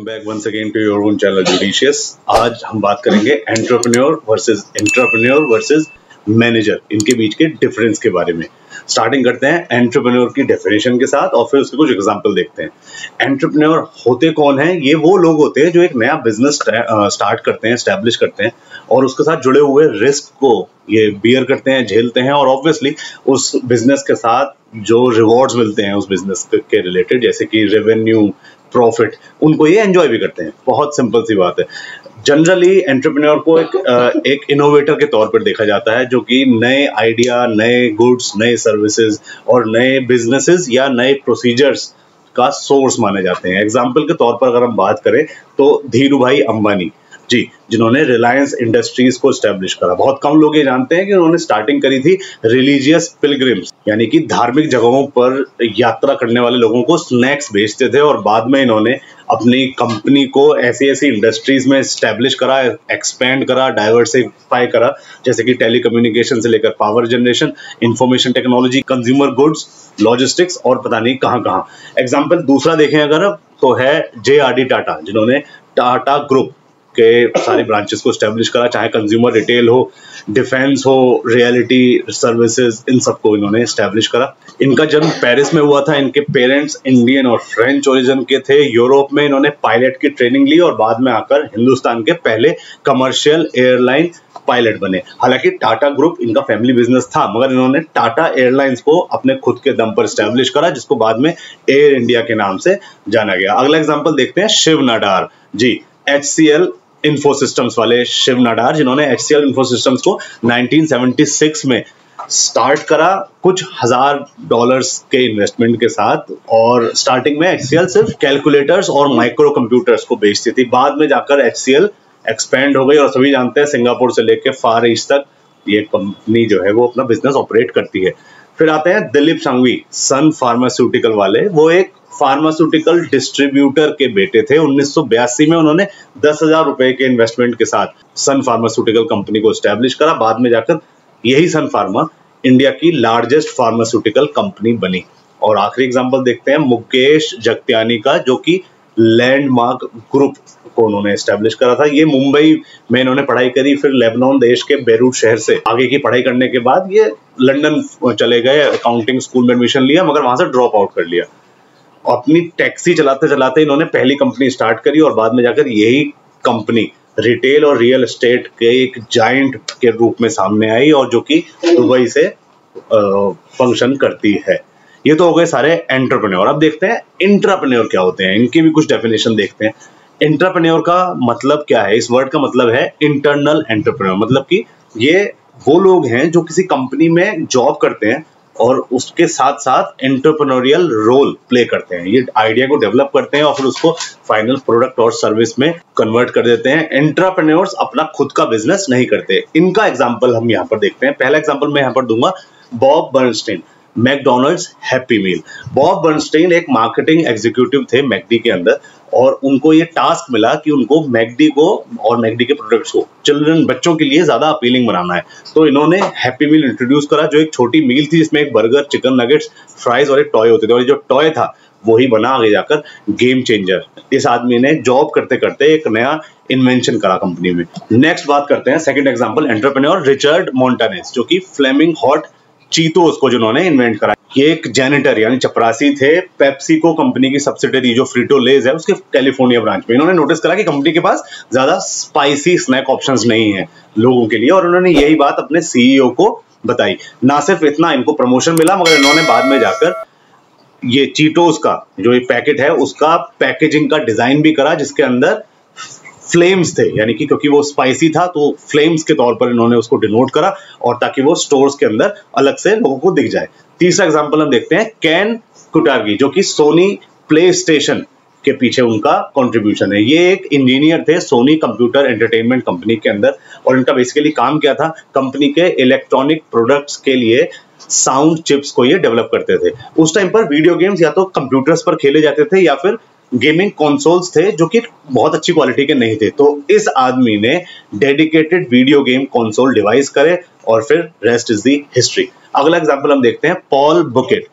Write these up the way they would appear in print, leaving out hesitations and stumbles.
Welcome back once again to your own channel judicious. आज हम बात करेंगे एंटरप्रेन्योर वर्सेस मैनेजर, इनके बीच के डिफरेंस के बारे में। स्टार्टिंग करते हैं एंटरप्रेन्योर की डेफिनेशन के साथ और फिर उसके कुछ एग्जांपल देखते हैं। एंटरप्रेन्योर होते कौन हैं? ये वो लोग होते हैं जो एक नया बिजनेस स्टार्ट करते हैं, एस्टैब्लिश करते हैं और उसके साथ जुड़े हुए रिस्क को ये बियर करते हैं, झेलते हैं और ऑब्वियसली उस बिजनेस के साथ जो रिवॉर्ड्स मिलते हैं उस बिजनेस के रिलेटेड, जैसे कि रेवेन्यू, प्रॉफिट, उनको ये एंजॉय भी करते हैं। बहुत सिंपल सी बात है। जनरली एंटरप्रेन्योर को एक इनोवेटर के तौर पर देखा जाता है, जो कि नए आइडिया, नए गुड्स, नए सर्विसेज और नए बिजनेसेस या नए प्रोसीजर्स का सोर्स माने जाते हैं। एग्जाम्पल के तौर पर अगर हम बात करें तो धीरू भाई अंबानी जी, जिन्होंने रिलायंस इंडस्ट्रीज को स्टैब्लिश करा। बहुत कम लोग ये जानते हैं कि उन्होंने स्टार्टिंग करी थी रिलीजियस पिलग्रिम्स, यानी कि धार्मिक जगहों पर यात्रा करने वाले लोगों को स्नैक्स बेचते थे और बाद में इन्होंने अपनी कंपनी को ऐसी ऐसी इंडस्ट्रीज में स्टैब्लिश करा, एक्सपेंड करा, डाइवर्सिफाई करा, जैसे कि टेलीकम्युनिकेशन से लेकर power generation, information technology, consumer goods, logistics और पता नहीं कहां कहां। एग्जाम्पल दूसरा देखें अगर तो है JRD टाटा, जिन्होंने टाटा ग्रुप के सारी ब्रांचेस को स्टैब्लिश करा, चाहे कंज्यूमर रिटेल हो, डिफेंस हो, रियलिटी सर्विसेज, इन सबको इन्होंने स्टैब्लिश करा। इनका जन्म पेरिस में हुआ था। इनके पेरेंट्स इंडियन और फ्रेंच ओरिजिन के थे। यूरोप में इन्होंने पायलट की ट्रेनिंग ली और बाद में आकर हिंदुस्तान के पहले कमर्शियल एयरलाइन पायलट बने। हालांकि टाटा ग्रुप इनका फैमिली बिजनेस था, मगर इन्होंने टाटा एयरलाइंस को अपने खुद के दम पर स्टैब्लिश करा, जिसको बाद में एयर इंडिया के नाम से जाना गया। अगला एग्जाम्पल देखते हैं शिव नाडार जी, HCL इन्फोसिस्टम्स वाले शिव नाडार, जिन्होंने HCL इन्फोसिस्टम्स को 1976 में स्टार्ट करा कुछ $1000 के इन्वेस्टमेंट के साथ। और स्टार्टिंग में HCL सिर्फ कैलकुलेटर्स और माइक्रो कंप्यूटर्स को बेचती थी। बाद में जाकर HCL एक्सपेंड हो गई और सभी जानते हैं सिंगापुर से लेकर फार ईस्ट तक ये कंपनी जो है वो अपना बिजनेस ऑपरेट करती है। फिर आते हैं दिलीप संघवी, सन फार्मास्यूटिकल वाले। वो एक फार्मास्यूटिकल डिस्ट्रीब्यूटर के बेटे थे। 1982 में उन्होंने 10,000 रुपए के इन्वेस्टमेंट के साथ सन फार्मास्यूटिकल कंपनी को स्टैब्लिश करा। बाद में जाकर यही सन फार्मा इंडिया की लार्जेस्ट फार्मास्यूटिकल कंपनी बनी। और आखिरी एग्जांपल देखते हैं मुकेश जगत्यानी का, जो कि लैंडमार्क ग्रुप को उन्होंने एस्टैब्लिश करा था। ये मुंबई में इन्होंने पढ़ाई करी, फिर लेबनान देश के बेरूट शहर से आगे की पढ़ाई करने के बाद ये लंदन चले गए, अकाउंटिंग स्कूल में एडमिशन लिया, मगर वहां से ड्रॉप आउट कर लिया। अपनी टैक्सी चलाते चलाते इन्होंने पहली कंपनी स्टार्ट करी और बाद में जाकर यही कंपनी रिटेल और रियल एस्टेट के एक जायंट के रूप में सामने आई और जो कि दुबई से फंक्शन करती है। ये तो हो गए सारे एंटरप्रेन्योर। अब देखते हैं इंट्राप्रेन्योर क्या होते हैं, इनकी भी कुछ डेफिनेशन देखते हैं। इंट्राप्रेन्योर का मतलब क्या है? इस वर्ड का मतलब है इंटरनल एंटरप्रेन्योर, मतलब कि ये वो लोग हैं जो किसी कंपनी में जॉब करते हैं और उसके साथ साथ एंटरप्रेन्योरियल रोल प्ले करते हैं। ये आइडिया को डेवलप करते हैं और फिर उसको फाइनल प्रोडक्ट और सर्विस में कन्वर्ट कर देते हैं। एंटरप्रेन्योर्स अपना खुद का बिजनेस नहीं करते। इनका एग्जांपल हम यहाँ पर देखते हैं। पहला एग्जांपल मैं यहाँ पर दूंगा, Bob Bernstein, McDonald's happy meal. Bob Bernstein एक मार्केटिंग एग्जीक्यूटिव थे मैकडी के अंदर और उनको ये टास्क मिला कि उनको मैकडी को और मैकडी के प्रोडक्ट्स को चिल्ड्रन, बच्चों के लिए ज्यादा अपीलिंग बनाना है। तो इन्होंने हैप्पी मील इंट्रोड्यूस करा, जो एक छोटी मील थी जिसमें एक बर्गर, चिकन नगेट्स, फ्राइज और एक टॉय होते थे। और जो टॉय था वही बना आगे जाकर गेम चेंजर। इस आदमी ने जॉब करते करते एक नया इन्वेंशन करा कंपनी में। नेक्स्ट बात करते हैं सेकंड एग्जांपल, एंटरप्रेन्योर रिचर्ड मोंटानेस, जो कि फ्लेमिंग हॉट चीतोस को जिन्होंने इन्वेंट करा। ये एक जैनिटर यानी चपरासी थे पेप्सिको कंपनी की सब्सिडरी जो फ्रीटो लेज है उसके कैलिफोर्निया ब्रांच में। इन्होंने नोटिस करा कि कंपनी के पास ज्यादा स्पाइसी स्नैक ऑप्शंस नहीं है लोगों के लिए और उन्होंने यही बात अपने CEO को बताई। ना सिर्फ इतना, इनको प्रमोशन मिला, मगर इन्होंने बाद में जाकर ये चीटोस का जो ये पैकेट है उसका पैकेजिंग का डिजाइन भी करा, जिसके अंदर फ्लेम्स थे, यानी कि क्योंकि वो स्पाइसी था तो फ्लेम्स के तौर पर इन्होंने उसको डिनोट करा और ताकि वो स्टोर्स के अंदर अलग से लोगों को दिख जाए। तीसरा एग्जांपल हम देखते हैं केन कुटागी, जो कि सोनी प्ले स्टेशन के पीछे उनका कंट्रीब्यूशन है। ये एक इंजीनियर थे सोनी कंप्यूटर एंटरटेनमेंट कंपनी के अंदर और इनका बेसिकली काम क्या था, कंपनी के इलेक्ट्रॉनिक प्रोडक्ट्स के लिए साउंड चिप्स को ये डेवलप करते थे। उस टाइम पर वीडियो गेम्स या तो कंप्यूटर्स पर खेले जाते थे या फिर गेमिंग कंसोल्स थे जो कि बहुत अच्छी क्वालिटी के नहीं थे। तो इस आदमी ने dedicated video game console device करे और फिर रेस्ट इज दी हिस्ट्री। अगला एग्जांपल हम देखते हैं पॉल बुकेट,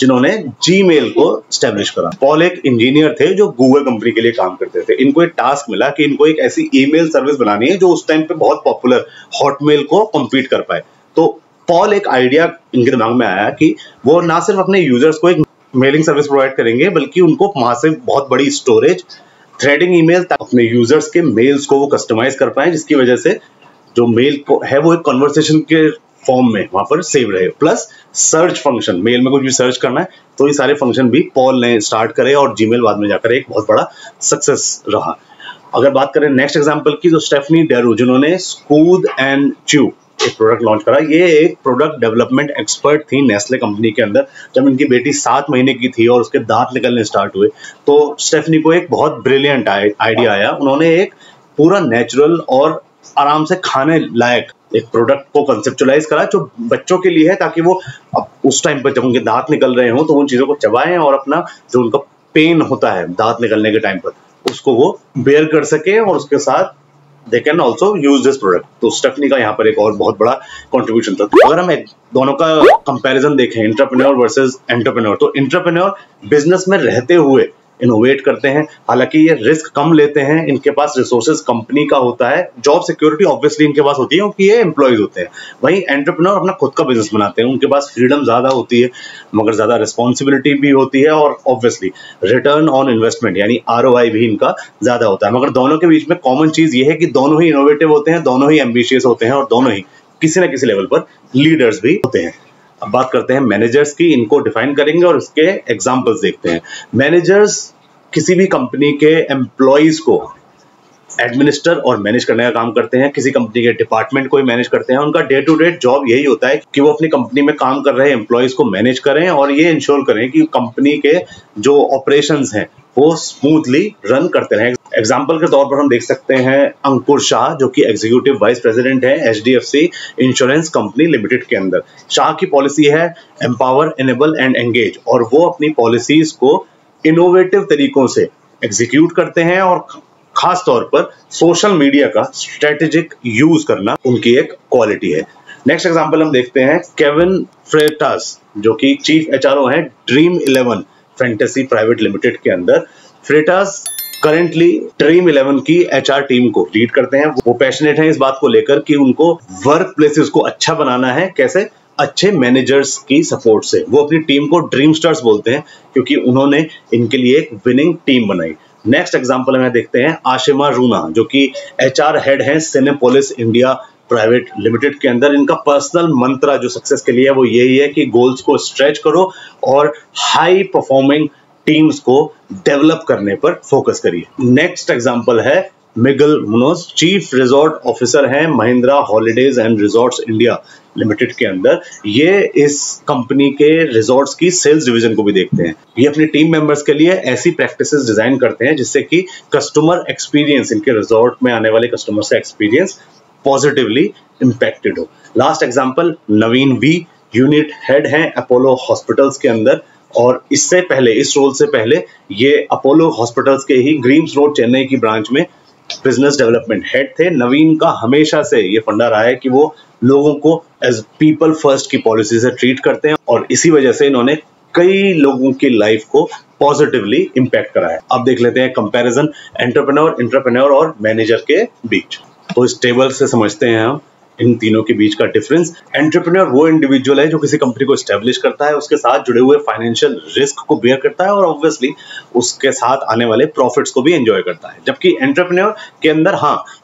जिन्होंने जीमेल को स्टैब्लिश करा। पॉल एक इंजीनियर थे जो गूगल कंपनी के लिए काम करते थे। इनको एक टास्क मिला कि इनको एक ऐसी ईमेल सर्विस बनानी है जो उस टाइम पे बहुत पॉपुलर हॉटमेल को कम्पीट कर पाए। तो पॉल एक आइडिया इनके दिमाग में आया कि वो ना सिर्फ अपने यूजर्स को एक मेलिंग सर्विस प्रोवाइड करेंगे, बल्कि उनको वहां से बहुत बड़ी स्टोरेज, थ्रेडिंग ईमेल, अपने यूजर्स के मेल्स को वो कस्टमाइज कर पाए, जिसकी वजह से जो मेल को है वो एक कन्वर्सेशन के फॉर्म में वहां पर सेव रहे। प्लस सर्च फंक्शन, मेल में कुछ भी सर्च करना है तो ये सारे फंक्शन भी पॉल ने स्टार्ट करे और जीमेल बाद में जाकर एक बहुत बड़ा सक्सेस रहा। अगर बात करें नेक्स्ट एग्जांपल की, तो स्टेफनी डेरू जिन्होंने स्कूद एंड च्यू एक प्रोडक्ट लॉन्च करा। ये एक प्रोडक्ट डेवलपमेंट एक्सपर्ट थी नेस्ले कंपनी के अंदर। जब इनकी बेटी 7 महीने की थी और उसके दांत निकलने स्टार्ट हुए तो स्टेफनी को एक बहुत ब्रिलियंट आइडिया आया। उन्होंने एक पूरा नेचुरल और आराम से खाने लायक एक प्रोडक्ट को कंसेप्चुलाइज करा जो बच्चों के लिए है, ताकि वो अब उस टाइम पर जब उनके दांत निकल रहे हो तो उन चीजों को चबाएं और अपना जो उनका पेन होता है दांत निकलने के टाइम पर उसको वो बेयर कर सके और उसके साथ they can also use this product। तो स्टेफनी का यहाँ पर एक और बहुत बड़ा कंट्रीब्यूशन था। अगर हम दोनों का कंपैरिजन देखें, एंटरप्रेन्योर वर्सेस एंटरप्रेन्योर, तो एंटरप्रेन्योर बिजनेस में रहते हुए इनोवेट करते हैं। हालांकि ये रिस्क कम लेते हैं, इनके पास रिसोर्सेज कंपनी का होता है, जॉब सिक्योरिटी ऑब्वियसली इनके पास होती है क्योंकि ये एम्प्लॉयज होते हैं। वहीं एंटरप्रेन्योर अपना खुद का बिजनेस बनाते हैं, उनके पास फ्रीडम ज्यादा होती है मगर ज्यादा रिस्पॉन्सिबिलिटी भी होती है और ऑब्वियसली रिटर्न ऑन इन्वेस्टमेंट यानी ROI भी इनका ज्यादा होता है। मगर दोनों के बीच में कॉमन चीज ये है कि दोनों ही इनोवेटिव होते हैं, दोनों ही एम्बिशियस होते हैं और दोनों ही किसी न किसी लेवल पर लीडर्स भी होते हैं। अब बात करते हैं मैनेजर्स की, इनको डिफाइन करेंगे और इसके एग्जांपल्स देखते हैं। मैनेजर्स किसी भी कंपनी के एम्प्लॉइज को एडमिनिस्टर और मैनेज करने का काम करते हैं, किसी कंपनी के डिपार्टमेंट को ही मैनेज करते हैं। उनका डे टू डे जॉब यही होता है कि वो अपनी कंपनी में काम कर रहे एम्प्लॉइज को मैनेज करें और ये इंश्योर करें कि कंपनी के जो ऑपरेशंस हैं वो स्मूथली रन करते रहें। एग्जाम्पल के तौर पर हम देख सकते हैं अंकुर शाह जो कि एग्जीक्यूटिव वाइस प्रेसिडेंट है HDFC इंश्योरेंस कंपनी लिमिटेड के अंदर। शाह की पॉलिसी है एम्पावर, इनेबल एंड एंगेज और वो अपनी पॉलिसीज को इनोवेटिव तरीकों से एग्जीक्यूट करते हैं और खास तौर पर सोशल मीडिया का स्ट्रेटेजिक यूज करना उनकी एक क्वालिटी है। नेक्स्ट एग्जांपल हम देखते हैं केविन फ्रेटास जो कि चीफ HRO हैं Dream11 फैंटेसी प्राइवेट लिमिटेड के अंदर। फ्रेटास करेंटली Dream11 की HR टीम को लीड करते हैं। वो पैशनेट हैं इस बात को लेकर कि उनको वर्क प्लेसेस को अच्छा बनाना है, कैसे? अच्छे मैनेजर्स की सपोर्ट से। वो अपनी टीम को ड्रीम स्टार्स बोलते हैं क्योंकि उन्होंने इनके लिए एक विनिंग टीम बनाई। नेक्स्ट एग्जांपल में देखते हैं आशिमा रूना जो कि HR हेड हैं सिनेपोलिस इंडिया प्राइवेट लिमिटेड के अंदर। इनका पर्सनल मंत्र जो सक्सेस के लिए है वो यही है कि गोल्स को स्ट्रेच करो और हाई परफॉर्मिंग टीम्स को डेवलप करने पर फोकस करिए। नेक्स्ट एग्जांपल है मिगल मुनोज, चीफ रिजॉर्ट ऑफिसर हैं Mahindra holidays and resorts India limited के अंदर। ये इस कंपनी के रिजॉर्ट्स की सेल्स डिवीजन को भी देखते हैं। ये अपनी टीम मेंबर्स के लिए ऐसी प्रैक्टिसेस डिजाइन करते हैं जिससे कि कस्टमर एक्सपीरियंस, इनके रिजॉर्ट में आने वाले कस्टमर्स का एक्सपीरियंस पॉजिटिवली इंपैक्टेड हो। लास्ट एग्जांपल नवीन V, यूनिट हेड हैं अपोलो हॉस्पिटल्स के अंदर और इससे पहले, इस रोल से पहले ये अपोलो हॉस्पिटल्स के ही ग्रीम्स रोड चेन्नई की ब्रांच में बिजनेस डेवलपमेंट हेड थे। नवीन का हमेशा से ये फंडा रहा है कि वो लोगों को एज पीपल फर्स्ट की पॉलिसी से ट्रीट करते हैं और इसी वजह से इन्होंने कई लोगों की लाइफ को पॉजिटिवली इंपैक्ट करा है। अब देख लेते हैं कंपैरिजन एंटरप्रेन्योर और मैनेजर के बीच। तो इस टेबल से समझते हैं हम इन तीनों के बीच का डिफरेंस। एंटरप्रेन्योर वो इंडिविजुअल है जो किसी कंपनी को एस्टेब्लिश करता है, उसके साथ जुड़े हुए फाइनेंशियल रिस्क को बेयर करता है और ऑब्वियसली उसके साथ आने वाले प्रॉफिट्स को भी एंजॉय करता है। जबकि एंटरप्रेन्योर के अंदर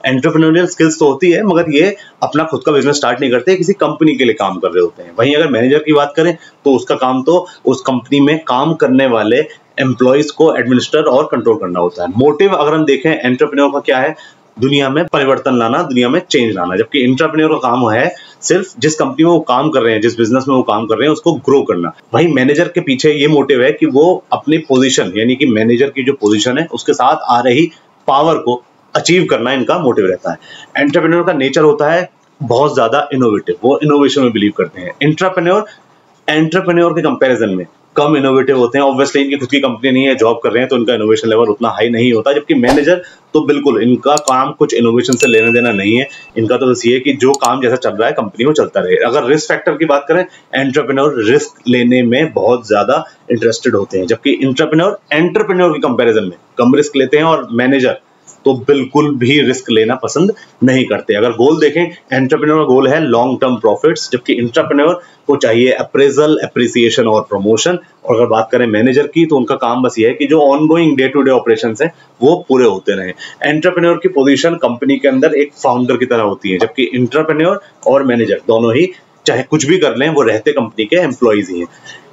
एंटरप्रेन्योरियल स्किल्स तो होती है मगर ये अपना खुद का बिजनेस स्टार्ट नहीं करते, किसी कंपनी के लिए काम कर रहे होते हैं। वहीं अगर मैनेजर की बात करें तो उसका काम तो उस कंपनी में काम करने वाले एम्प्लॉयज को एडमिनिस्टर और कंट्रोल करना होता है। मोटिव अगर हम देखें एंटरप्रेन्योर का क्या है, दुनिया में परिवर्तन लाना, दुनिया में चेंज लाना। जबकि एंटरप्रेन्योर का काम है सिर्फ जिस कंपनी में वो काम कर रहे हैं, जिस बिजनेस में वो काम कर रहे हैं उसको ग्रो करना। वहीं मैनेजर के पीछे ये मोटिव है कि वो अपनी पोजीशन यानी कि मैनेजर की जो पोजीशन है उसके साथ आ रही पावर को अचीव करना इनका मोटिव रहता है। एंटरप्रेन्योर का नेचर होता है बहुत ज्यादा इनोवेटिव, वो इनोवेशन में बिलीव करते हैं। एंटरप्रेन्योर के कंपैरिजन में कम इनोवेटिव होते हैं। ऑब्वियसली इनकी खुद की कंपनी नहीं है, जॉब कर रहे हैं, तो इनका इनोवेशन लेवल उतना हाई नहीं होता। जबकि मैनेजर तो बिल्कुल, इनका काम कुछ इनोवेशन से लेना देना नहीं है। इनका तो बस ये है कि जो काम जैसा चल रहा है कंपनी में चलता रहे। अगर रिस्क फैक्टर की बात करें, एंटरप्रेन्योर रिस्क लेने में बहुत ज्यादा इंटरेस्टेड होते हैं, जबकि एंटरप्रेन्योर की कंपैरिजन में कम रिस्क लेते हैं, और मैनेजर तो बिल्कुल भी रिस्क लेना पसंद नहीं करते। अगर गोल देखें, एंटरप्रेन्योर का गोल है लॉन्ग टर्म प्रॉफिट्स, जबकि एंटरप्रेन्योर को चाहिए अप्रेजल, एप्रिसिएशन और प्रमोशन। और अगर बात करें मैनेजर की, तो उनका काम बस ये है कि जो ongoing day to day operations हैं वो पूरे होते रहें। एंटरप्रेन्योर की पोजीशन कंपनी के अंदर एक फाउंडर की तरह होती है, जबकि एंटरप्रेन्योर और मैनेजर दोनों ही चाहे कुछ भी कर लें, वो रहते कंपनी के एम्प्लॉइज ही हैं।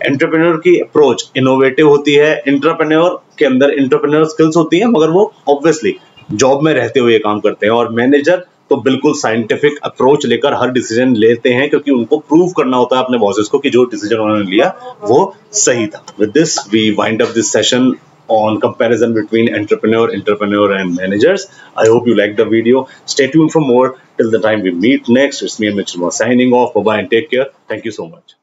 एंटरप्रेन्योर की अप्रोच इनोवेटिव होती है। एंटरप्रेन्योर के अंदर एंटरप्रेन्योर स्किल्स होती हैं, मगर वो ऑब्वियसली जॉब में रहते हुए काम करते हैं। और मैनेजर तो बिल्कुल साइंटिफिक अप्रोच लेकर हर डिसीजन लेते हैं, क्योंकि उनको प्रूव करना होता है अपने बॉसेस को कि जो डिसीजन उन्होंने लिया वो सही था। With this we wind up this session on comparison between entrepreneur and managers. I hope you liked the video. Stay tuned for more. Till the time we meet next, it's me and Mitchell Moore signing off. Bye-bye and take care. Thank you so much.